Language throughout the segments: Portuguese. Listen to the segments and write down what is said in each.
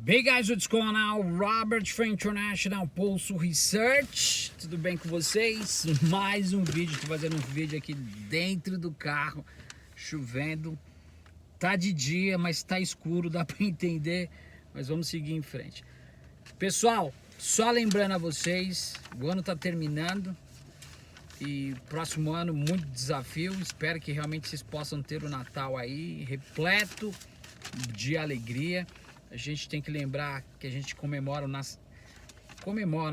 Bem, guys, what's going on? Robert from International Pulso Research. Tudo bem com vocês? Mais um vídeo, tô fazendo um vídeo aqui dentro do carro, chovendo. Tá de dia, mas tá escuro, dá pra entender, mas vamos seguir em frente. Pessoal, só lembrando a vocês, o ano tá terminando e próximo ano muito desafio. Espero que realmente vocês possam ter o Natal aí repleto de alegria. A gente tem que lembrar que a gente comemora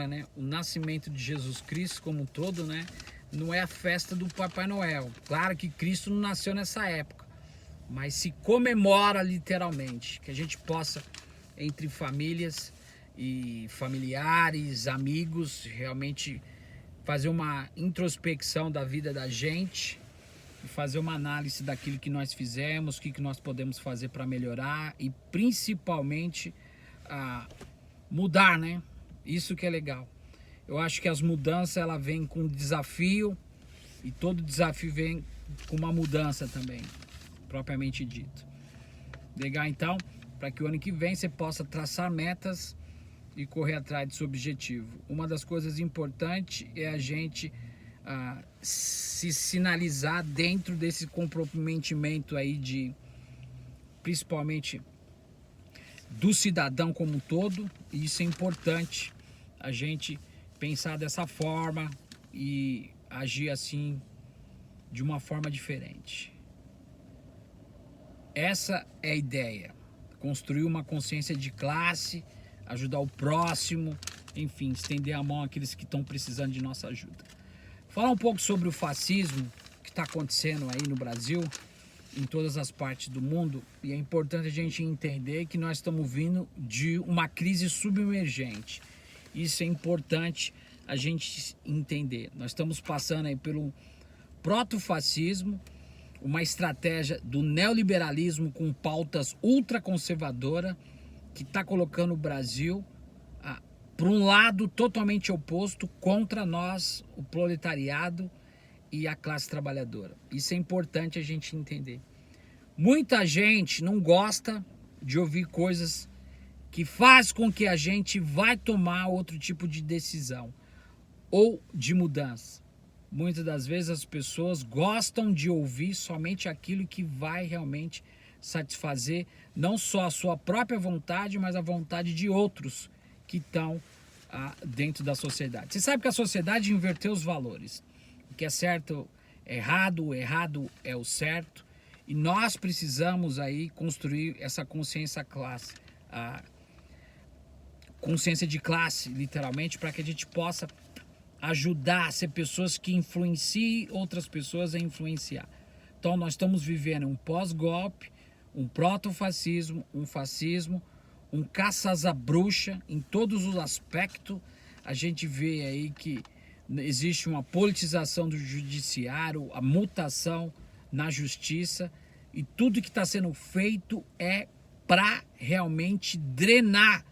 né, o nascimento de Jesus Cristo como um todo, né? Não é a festa do Papai Noel. Claro que Cristo não nasceu nessa época, mas se comemora literalmente. Que a gente possa, entre famílias e familiares, amigos, realmente fazer uma introspecção da vida da gente e fazer uma análise daquilo que nós fizemos, o que nós podemos fazer para melhorar e principalmente mudar, né? Isso que é legal. Eu acho que as mudanças ela vem com desafio e todo desafio vem com uma mudança também, propriamente dito. Legal, então, para que o ano que vem você possa traçar metas e correr atrás do seu objetivo. Uma das coisas importantes é a gente se sinalizar dentro desse comprometimento aí de, principalmente do cidadão como um todo, e isso é importante a gente pensar dessa forma e agir assim de uma forma diferente. Essa é a ideia, construir uma consciência de classe, ajudar o próximo, enfim, estender a mão àqueles que estão precisando de nossa ajuda. Falar um pouco sobre o fascismo que está acontecendo aí no Brasil, em todas as partes do mundo, e é importante a gente entender que nós estamos vindo de uma crise submergente. Isso é importante a gente entender. Nós estamos passando aí pelo protofascismo, uma estratégia do neoliberalismo com pautas ultraconservadoras que está colocando o Brasil para um lado totalmente oposto contra nós, o proletariado e a classe trabalhadora. Isso é importante a gente entender. Muita gente não gosta de ouvir coisas que faz com que a gente vai tomar outro tipo de decisão ou de mudança. Muitas das vezes as pessoas gostam de ouvir somente aquilo que vai realmente satisfazer não só a sua própria vontade, mas a vontade de outros que estão dentro da sociedade. Você sabe que a sociedade inverteu os valores. O que é certo é errado, o errado é o certo. E nós precisamos aí construir essa consciência classe, consciência de classe, literalmente, para que a gente possa ajudar a ser pessoas que influenciem outras pessoas a influenciar. Então nós estamos vivendo um pós-golpe, um protofascismo, um fascismo, um caças à bruxa em todos os aspectos. A gente vê aí que existe uma politização do judiciário, a mutação na justiça, e tudo que está sendo feito é para realmente drenar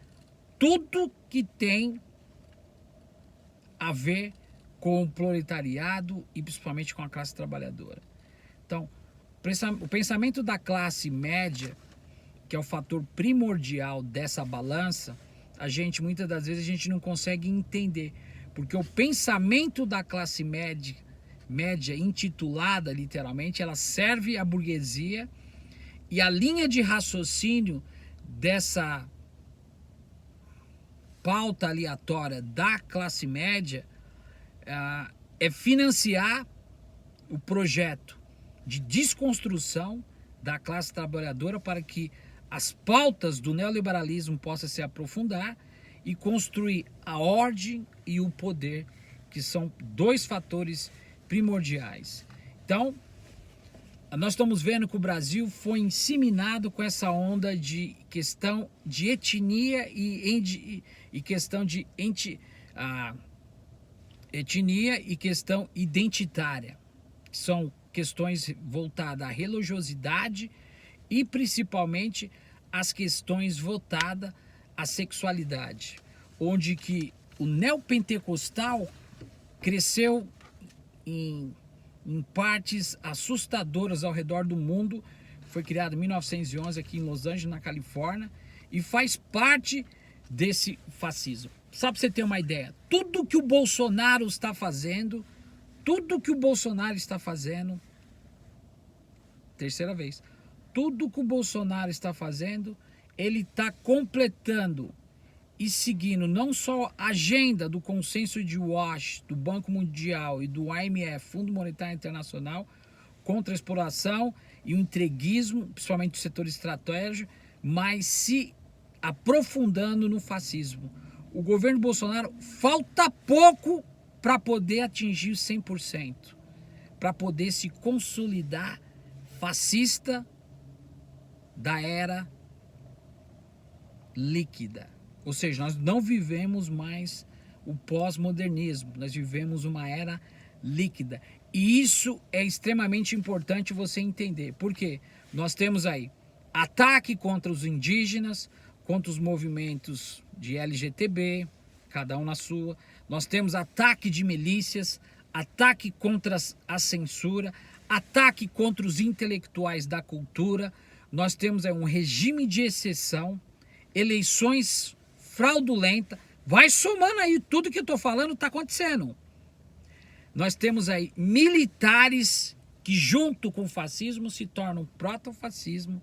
tudo que tem a ver com o proletariado e principalmente com a classe trabalhadora. Então, o pensamento da classe média, que é o fator primordial dessa balança, muitas das vezes a gente não consegue entender, porque o pensamento da classe média intitulada literalmente, ela serve à burguesia, e a linha de raciocínio dessa pauta aleatória da classe média é financiar o projeto de desconstrução da classe trabalhadora para que as pautas do neoliberalismo possam se aprofundar e construir a ordem e o poder, que são dois fatores primordiais. Então, nós estamos vendo que o Brasil foi inseminado com essa onda de questão de etnia e questão de etnia e questão identitária, que são questões voltadas à religiosidade e principalmente as questões voltadas à sexualidade, onde que o neopentecostal cresceu em partes assustadoras ao redor do mundo, foi criada em 1911 aqui em Los Angeles, na Califórnia, e faz parte desse fascismo. Só para você ter uma ideia, tudo que o Bolsonaro está fazendo, terceira vez, tudo que o Bolsonaro está fazendo, ele está completando e seguindo não só a agenda do consenso de Washington, do Banco Mundial e do IMF, Fundo Monetário Internacional, contra a exploração e o entreguismo, principalmente do setor estratégico, mas se aprofundando no fascismo. O governo Bolsonaro falta pouco para poder atingir 100%, para poder se consolidar fascista da era líquida. Ou seja, nós não vivemos mais o pós-modernismo, nós vivemos uma era líquida. E isso é extremamente importante você entender. Por quê? Nós temos aí ataque contra os indígenas, contra os movimentos de LGTB, cada um na sua. Nós temos ataque de milícias, ataque contra a censura, ataque contra os intelectuais da cultura. Nós temos aí um regime de exceção, eleições fraudulentas. Vai somando aí, tudo que eu estou falando está acontecendo. Nós temos aí militares que junto com o fascismo se tornam proto-fascismo.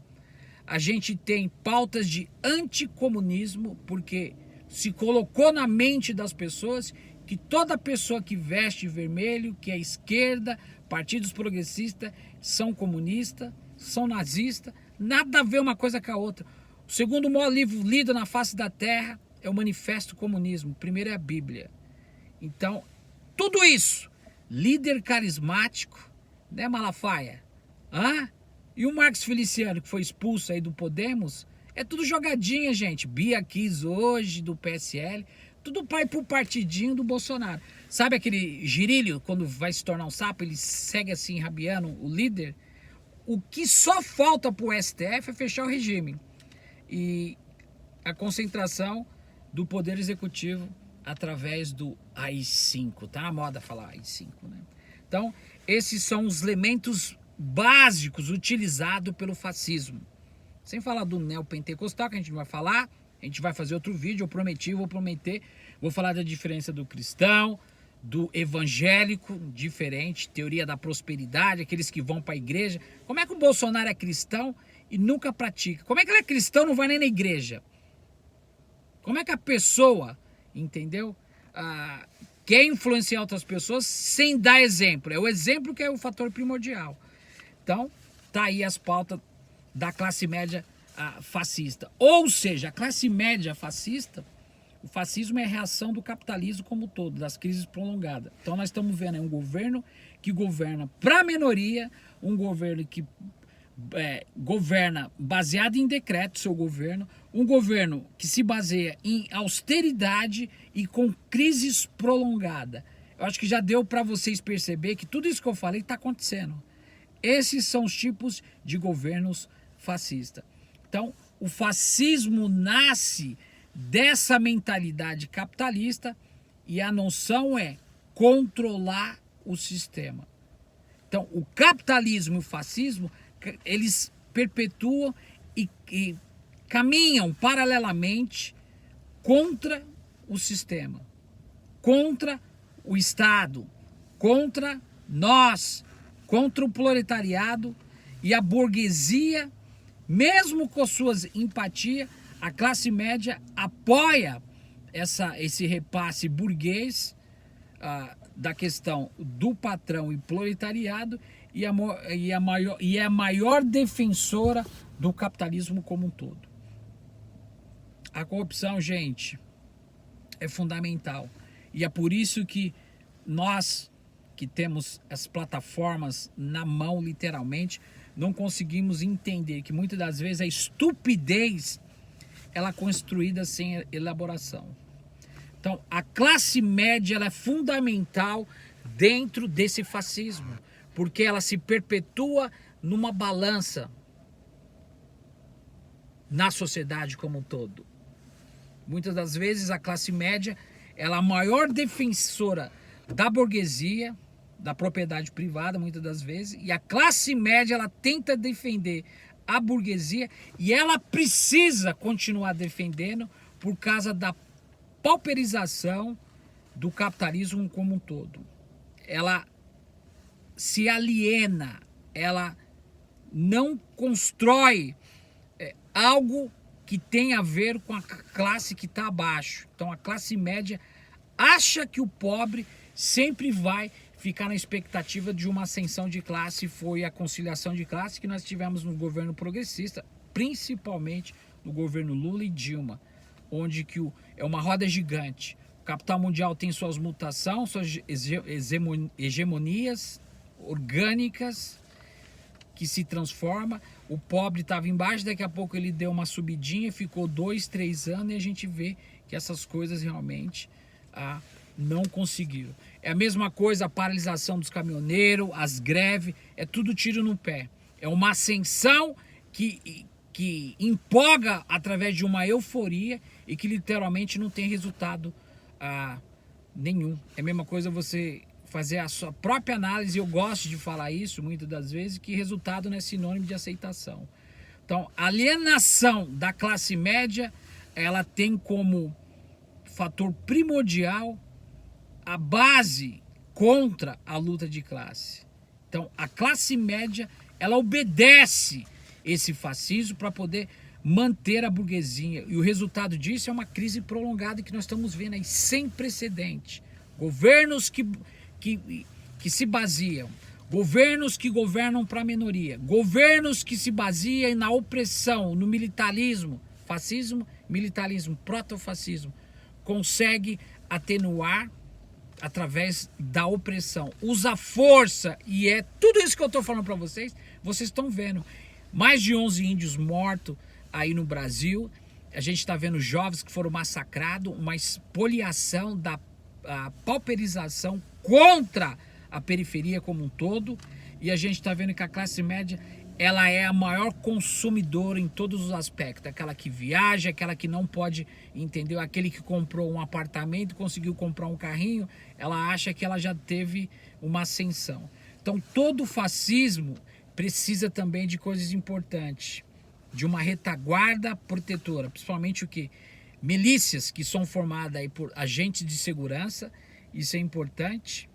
A gente tem pautas de anticomunismo, porque se colocou na mente das pessoas que toda pessoa que veste vermelho, que é esquerda, partidos progressistas, são comunistas, são nazistas, nada a ver uma coisa com a outra. O segundo maior livro lido na face da Terra é o Manifesto Comunismo, o primeiro é a Bíblia. Então, tudo isso, líder carismático, né, Malafaia? Hã? E o Marcos Feliciano, que foi expulso aí do Podemos, é tudo jogadinha, gente. Bia Kiss hoje, do PSL, tudo pai pro partidinho do Bolsonaro. Sabe aquele girilho, quando vai se tornar um sapo, ele segue assim, rabiando o líder? O que só falta pro STF é fechar o regime. E a concentração do Poder Executivo através do AI-5. Tá na moda falar AI-5, né? Então, esses são os elementos básicos utilizados pelo fascismo. Sem falar do neopentecostal, que a gente não vai falar, a gente vai fazer outro vídeo, eu prometi, vou prometer, vou falar da diferença do cristão, do evangélico, diferente, teoria da prosperidade, aqueles que vão para a igreja. Como é que o Bolsonaro é cristão e nunca pratica? Como é que ele é cristão e não vai nem na igreja? Como é que a pessoa, entendeu, quer influenciar outras pessoas sem dar exemplo? É o exemplo que é o fator primordial. Então, tá aí as pautas da classe média fascista. Ou seja, a classe média fascista, o fascismo é a reação do capitalismo como um todo, das crises prolongadas. Então nós estamos vendo aí um governo que governa para a minoria, um governo que governa baseado em decreto, seu governo, um governo que se baseia em austeridade e com crises prolongadas. Eu acho que já deu para vocês perceber que tudo isso que eu falei está acontecendo. Esses são os tipos de governos fascistas. Então, o fascismo nasce dessa mentalidade capitalista e a noção é controlar o sistema. Então, o capitalismo e o fascismo, eles perpetuam e caminham paralelamente contra o sistema, contra o Estado, contra nós, contra o proletariado e a burguesia, mesmo com suas empatias, a classe média apoia esse repasse burguês da questão do patrão e proletariado e é a maior defensora do capitalismo como um todo. A corrupção, gente, é fundamental. E é por isso que nós, que temos as plataformas na mão, literalmente, não conseguimos entender que muitas das vezes a estupidez ela é construída sem elaboração. Então, a classe média ela é fundamental dentro desse fascismo, porque ela se perpetua numa balança na sociedade como um todo. Muitas das vezes a classe média ela é a maior defensora da burguesia, da propriedade privada, muitas das vezes, e a classe média ela tenta defender a burguesia, e ela precisa continuar defendendo por causa da pauperização do capitalismo como um todo. Ela se aliena, ela não constrói algo que tem a ver com a classe que está abaixo. Então a classe média acha que o pobre sempre vai ficar na expectativa de uma ascensão de classe. Foi a conciliação de classe que nós tivemos no governo progressista, principalmente no governo Lula e Dilma, onde que é uma roda gigante. O capital mundial tem suas mutações, suas hegemonias orgânicas que se transforma. O pobre estava embaixo, daqui a pouco ele deu uma subidinha, ficou 2, 3 anos e a gente vê que essas coisas realmente não conseguiram. É a mesma coisa a paralisação dos caminhoneiros, as greves, é tudo tiro no pé. É uma ascensão que empolga através de uma euforia e que literalmente não tem resultado nenhum. É a mesma coisa você fazer a sua própria análise. Eu gosto de falar isso muitas das vezes, que resultado não é sinônimo de aceitação. Então, a alienação da classe média, ela tem como fator primordial a base contra a luta de classe. Então, a classe média, ela obedece esse fascismo para poder manter a burguesia. E o resultado disso é uma crise prolongada que nós estamos vendo aí, sem precedente. Governos que se baseiam, governos que governam para a minoria, governos que se baseiam na opressão, no militarismo, fascismo, militarismo, protofascismo, consegue atenuar através da opressão, usa força, e é tudo isso que eu estou falando para vocês. Vocês estão vendo mais de 11 índios mortos aí no Brasil. A gente está vendo jovens que foram massacrados, uma expoliação da pauperização contra a periferia como um todo. E a gente está vendo que a classe média, ela é a maior consumidora em todos os aspectos. Aquela que viaja, aquela que não pode, entendeu? Aquele que comprou um apartamento, conseguiu comprar um carrinho, ela acha que ela já teve uma ascensão. Então todo fascismo precisa também de coisas importantes, de uma retaguarda protetora, principalmente o que? Milícias que são formadas aí por agentes de segurança. Isso é importante.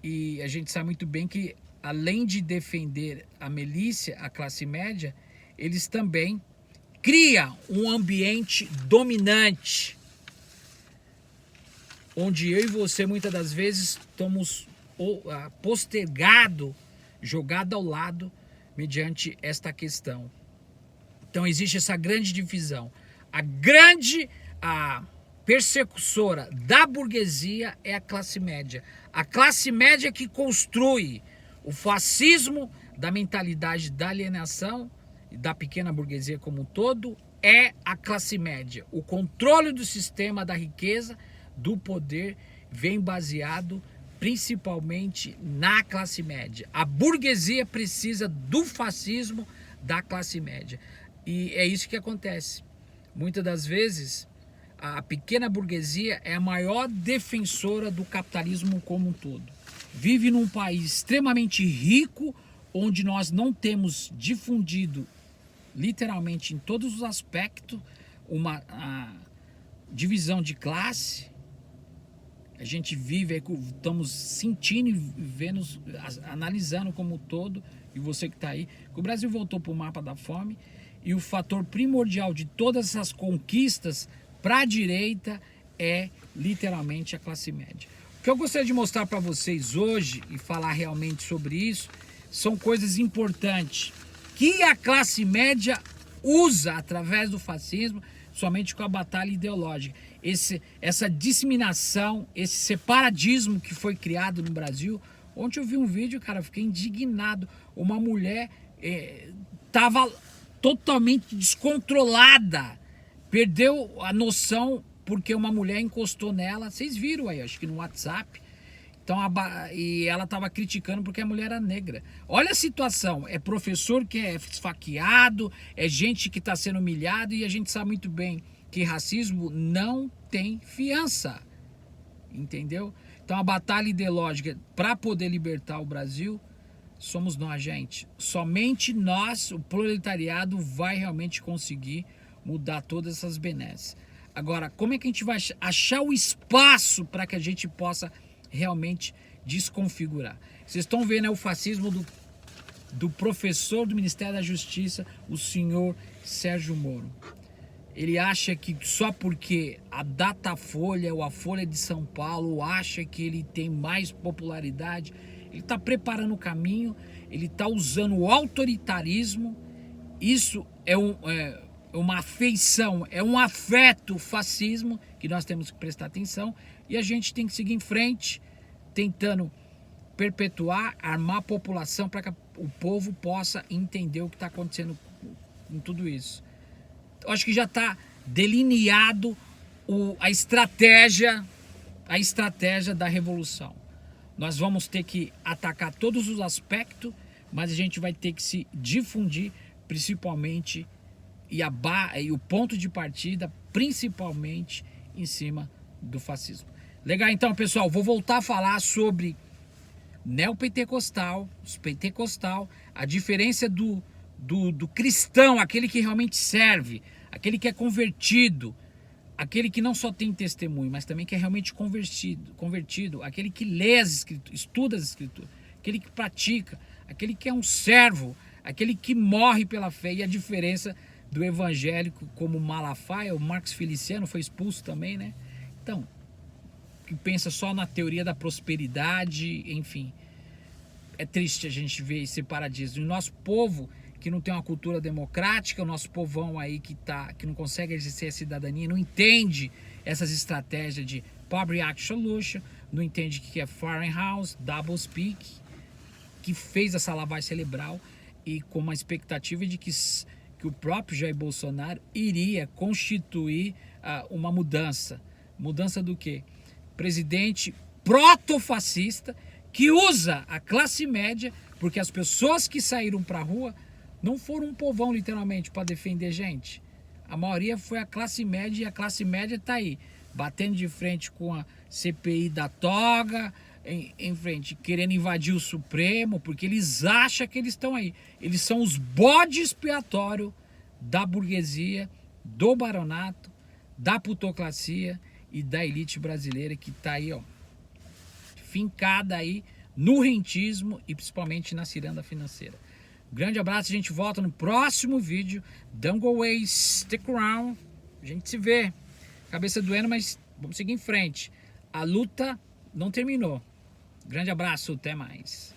E a gente sabe muito bem que, além de defender a milícia, a classe média, eles também criam um ambiente dominante, onde eu e você muitas das vezes estamos postergados, jogados ao lado mediante esta questão. Então existe essa grande divisão. A persecutora da burguesia é a classe média. A classe média que construi o fascismo da mentalidade da alienação e da pequena burguesia como um todo é a classe média. O controle do sistema da riqueza, do poder, vem baseado principalmente na classe média. A burguesia precisa do fascismo da classe média. E é isso que acontece. Muitas das vezes, a pequena burguesia é a maior defensora do capitalismo como um todo. Vive num país extremamente rico, onde nós não temos difundido, literalmente em todos os aspectos, uma divisão de classe. A gente vive, estamos sentindo e vendo, analisando como um todo, e você que está aí, que o Brasil voltou para o mapa da fome, e o fator primordial de todas essas conquistas para a direita é literalmente a classe média. O que eu gostaria de mostrar para vocês hoje e falar realmente sobre isso são coisas importantes que a classe média usa através do fascismo, somente com a batalha ideológica. Essa disseminação, esse separatismo que foi criado no Brasil. Ontem eu vi um vídeo, cara, eu fiquei indignado. Uma mulher estava totalmente descontrolada, perdeu a noção porque uma mulher encostou nela. Vocês viram aí, acho que no WhatsApp. Então, e ela estava criticando porque a mulher era negra. Olha a situação, é professor que é esfaqueado, é gente que está sendo humilhado, e a gente sabe muito bem que racismo não tem fiança, entendeu? Então a batalha ideológica para poder libertar o Brasil somos nós, gente. Somente nós, o proletariado, vai realmente conseguir mudar todas essas benesses. Agora, como é que a gente vai achar o espaço para que a gente possa realmente desconfigurar? Vocês estão vendo, né, o fascismo do professor do Ministério da Justiça, o senhor Sérgio Moro. Ele acha que só porque a Datafolha ou a Folha de São Paulo acha que ele tem mais popularidade, ele está preparando o caminho, ele está usando o autoritarismo. Isso é uma afeição, é um afeto, fascismo, que nós temos que prestar atenção, e a gente tem que seguir em frente, tentando perpetuar, armar a população para que o povo possa entender o que está acontecendo com tudo isso. Eu acho que já está delineado a estratégia da revolução. Nós vamos ter que atacar todos os aspectos, mas a gente vai ter que se difundir, principalmente, e o ponto de partida, principalmente, em cima do fascismo. Legal, então, pessoal, vou voltar a falar sobre neopentecostal, os pentecostal, a diferença do cristão, aquele que realmente serve, aquele que é convertido, aquele que não só tem testemunho, mas também que é realmente convertido, aquele que lê as escrituras, estuda as escrituras, aquele que pratica, aquele que é um servo, aquele que morre pela fé. E a diferença do evangélico, como Malafaia, o Marcos Feliciano foi expulso também, né? Então, que pensa só na teoria da prosperidade, enfim. É triste a gente ver esse paradigma. E o nosso povo, que não tem uma cultura democrática, o nosso povão aí que não consegue exercer a cidadania, não entende essas estratégias de Poverty Action Solution, não entende o que é Foreign House, Double Speak, que fez essa lavagem cerebral e com uma expectativa de que o próprio Jair Bolsonaro iria constituir uma mudança. Mudança do quê? Presidente protofascista que usa a classe média, porque as pessoas que saíram para a rua não foram um povão, literalmente, para defender gente. A maioria foi a classe média, e a classe média está aí, batendo de frente com a CPI da toga, em frente, querendo invadir o Supremo, porque eles acham que eles estão aí. Eles são os bodes expiatórios da burguesia, do baronato, da plutocracia e da elite brasileira que está aí, ó, fincada aí no rentismo e principalmente na ciranda financeira. Grande abraço, a gente volta no próximo vídeo. Don't go away, stick around. A gente se vê. Cabeça doendo, mas vamos seguir em frente. A luta não terminou. Grande abraço, até mais.